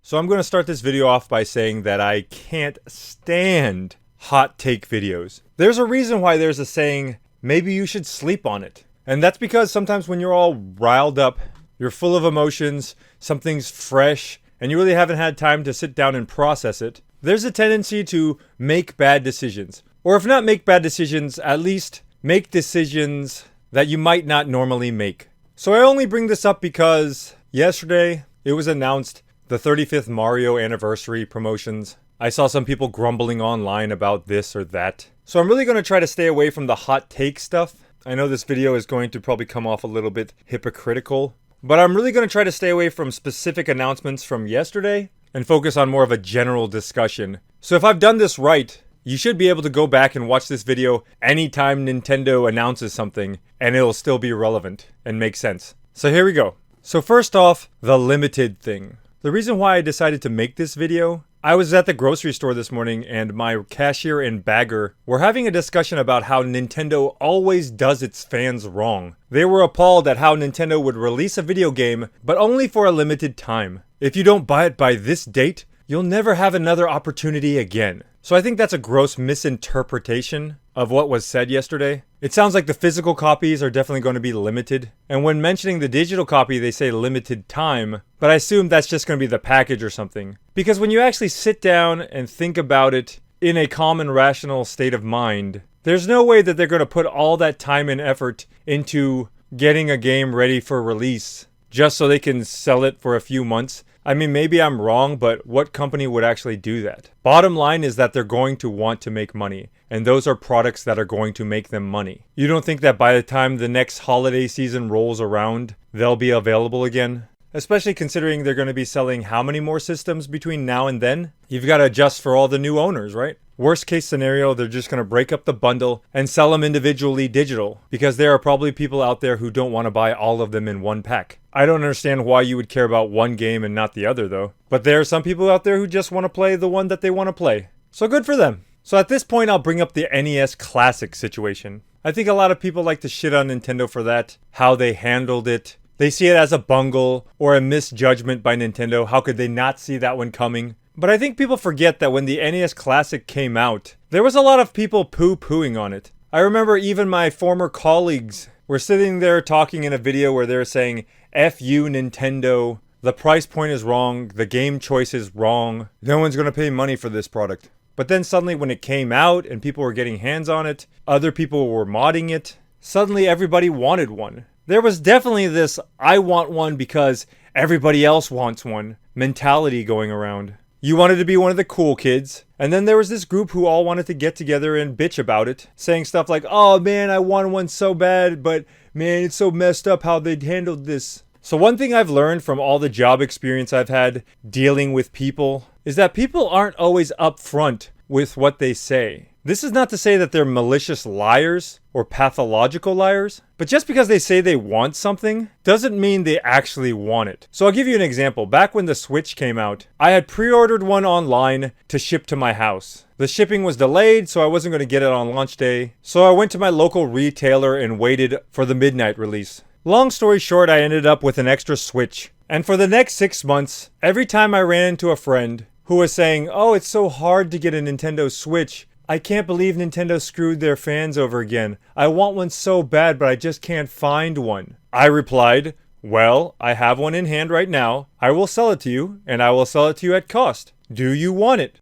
So I'm going to start this video off by saying that I can't stand hot take videos. There's a reason why there's a saying, maybe you should sleep on it. And that's because sometimes when you're all riled up, you're full of emotions, something's fresh, and you really haven't had time to sit down and process it, there's a tendency to make bad decisions. Or if not make bad decisions, at least make decisions that you might not normally make. So I only bring this up because yesterday it was announced the 35th Mario anniversary promotions. I saw some people grumbling online about this or that. So I'm really going to try to stay away from the hot take stuff. I know this video is going to probably come off a little bit hypocritical, but I'm really going to try to stay away from specific announcements from yesterday and focus on more of a general discussion. So if I've done this right, you should be able to go back and watch this video anytime Nintendo announces something and it'll still be relevant and make sense. So here we go. So first off, the limited thing. The reason why I decided to make this video, I was at the grocery store this morning and my cashier and bagger were having a discussion about how Nintendo always does its fans wrong. They were appalled at how Nintendo would release a video game, but only for a limited time. If you don't buy it by this date, you'll never have another opportunity again. So I think that's a gross misinterpretation of what was said yesterday. It sounds like the physical copies are definitely going to be limited. And when mentioning the digital copy, they say limited time, but I assume that's just going to be the package or something. Because when you actually sit down and think about it in a calm and rational state of mind, there's no way that they're going to put all that time and effort into getting a game ready for release just so they can sell it for a few months. I mean, maybe I'm wrong, but what company would actually do that? Bottom line is that they're going to want to make money, and those are products that are going to make them money. You don't think that by the time the next holiday season rolls around, they'll be available again? Especially considering they're going to be selling how many more systems between now and then? You've got to adjust for all the new owners, right? Worst case scenario, they're just going to break up the bundle and sell them individually digital, because there are probably people out there who don't want to buy all of them in one pack. I don't understand why you would care about one game and not the other though. But there are some people out there who just want to play the one that they want to play. So good for them. So at this point, I'll bring up the NES Classic situation. I think a lot of people like to shit on Nintendo for that, how they handled it. They see it as a bungle or a misjudgment by Nintendo. How could they not see that one coming? But I think people forget that when the NES Classic came out, there was a lot of people poo-pooing on it. I remember even my former colleagues were sitting there talking in a video where they're saying, F you Nintendo, the price point is wrong, the game choice is wrong, no one's going to pay money for this product. But then suddenly when it came out and people were getting hands on it, other people were modding it, suddenly everybody wanted one. There was definitely this I want one because everybody else wants one mentality going around. You wanted to be one of the cool kids, and then there was this group who all wanted to get together and bitch about it, saying stuff like, oh man, I want one so bad, but man, it's so messed up how they handled this. So one thing I've learned from all the job experience I've had dealing with people is that people aren't always upfront with what they say. This is not to say that they're malicious liars or pathological liars, but just because they say they want something doesn't mean they actually want it. So I'll give you an example. Back when the Switch came out, I had pre-ordered one online to ship to my house. The shipping was delayed, so I wasn't going to get it on launch day. So I went to my local retailer and waited for the midnight release. Long story short, I ended up with an extra Switch. And for the next 6 months, every time I ran into a friend who was saying, oh, it's so hard to get a Nintendo Switch, I can't believe Nintendo screwed their fans over again. I want one so bad, but I just can't find one. I replied, well, I have one in hand right now. I will sell it to you, and I will sell it to you at cost. Do you want it?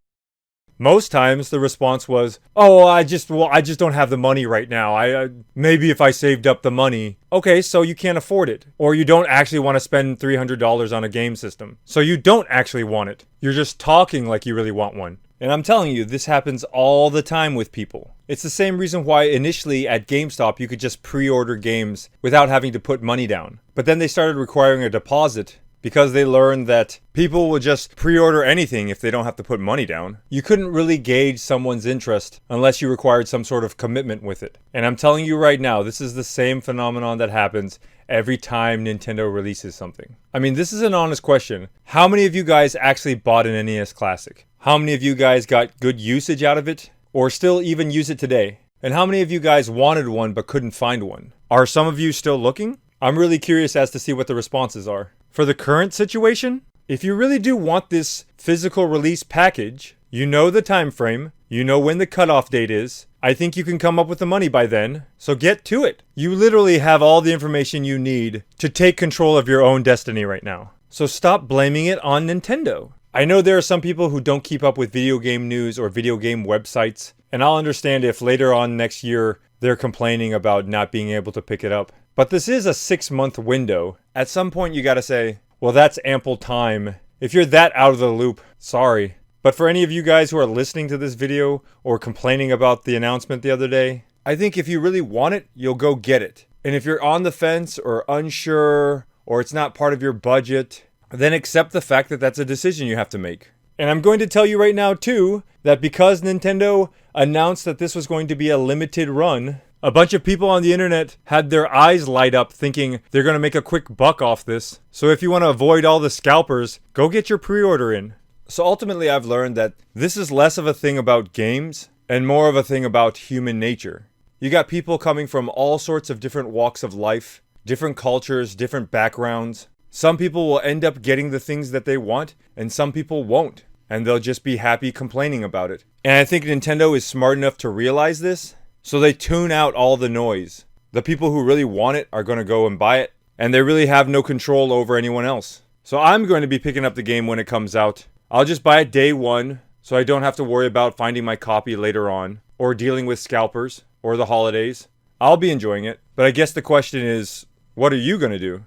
Most times the response was, oh, I just don't have the money right now. Maybe if I saved up the money. Okay, so you can't afford it. Or you don't actually want to spend $300 on a game system. So you don't actually want it. You're just talking like you really want one. And I'm telling you, this happens all the time with people. It's the same reason why initially at GameStop you could just pre-order games without having to put money down. But then they started requiring a deposit because they learned that people will just pre-order anything if they don't have to put money down. You couldn't really gauge someone's interest unless you required some sort of commitment with it. And I'm telling you right now, this is the same phenomenon that happens every time Nintendo releases something. I mean, this is an honest question. How many of you guys actually bought an NES Classic? How many of you guys got good usage out of it? Or still even use it today? And how many of you guys wanted one but couldn't find one? Are some of you still looking? I'm really curious as to see what the responses are. For the current situation, If you really do want this physical release package, you know the time frame, you know when the cutoff date is. I think you can come up with the money by then, so get to it. You literally have all the information you need to take control of your own destiny right now. So stop blaming it on Nintendo. I know there are some people who don't keep up with video game news or video game websites, and I'll understand if later on next year they're complaining about not being able to pick it up. But this is a 6-month window. At some point you gotta say, well, that's ample time. If you're that out of the loop, sorry. But for any of you guys who are listening to this video or complaining about the announcement the other day, I think if you really want it, you'll go get it. And if you're on the fence or unsure or it's not part of your budget, then accept the fact that that's a decision you have to make. And I'm going to tell you right now too, that because Nintendo announced that this was going to be a limited run, a bunch of people on the internet had their eyes light up thinking they're going to make a quick buck off this. So if you want to avoid all the scalpers, go get your pre-order in. So ultimately I've learned that this is less of a thing about games and more of a thing about human nature. You got people coming from all sorts of different walks of life, different cultures, different backgrounds. Some people will end up getting the things that they want and some people won't. And they'll just be happy complaining about it. And I think Nintendo is smart enough to realize this, so they tune out all the noise. The people who really want it are going to go and buy it, and they really have no control over anyone else. So I'm going to be picking up the game when it comes out. I'll just buy it day one, so I don't have to worry about finding my copy later on, or dealing with scalpers, or the holidays. I'll be enjoying it, but I guess the question is, what are you going to do?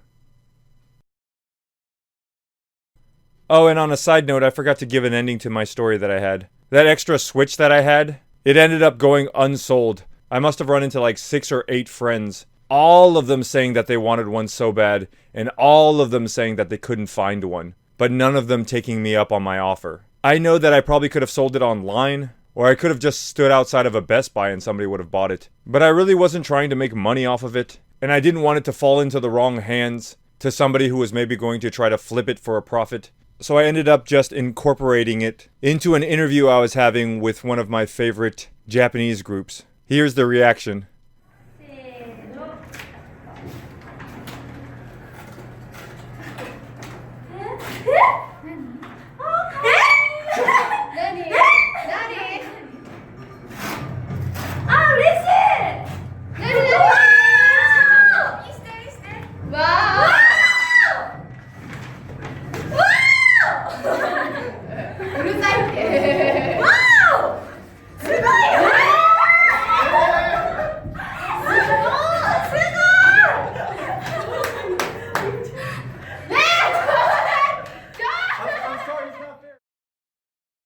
Oh, and on a side note, I forgot to give an ending to my story that I had. That extra Switch that I had, it ended up going unsold. I must have run into like 6 or 8 friends, all of them saying that they wanted one so bad, and all of them saying that they couldn't find one, but none of them taking me up on my offer. I know that I probably could have sold it online, or I could have just stood outside of a Best Buy and somebody would have bought it. But I really wasn't trying to make money off of it, and I didn't want it to fall into the wrong hands to somebody who was maybe going to try to flip it for a profit. So I ended up just incorporating it into an interview I was having with one of my favorite Japanese groups. Here's the reaction.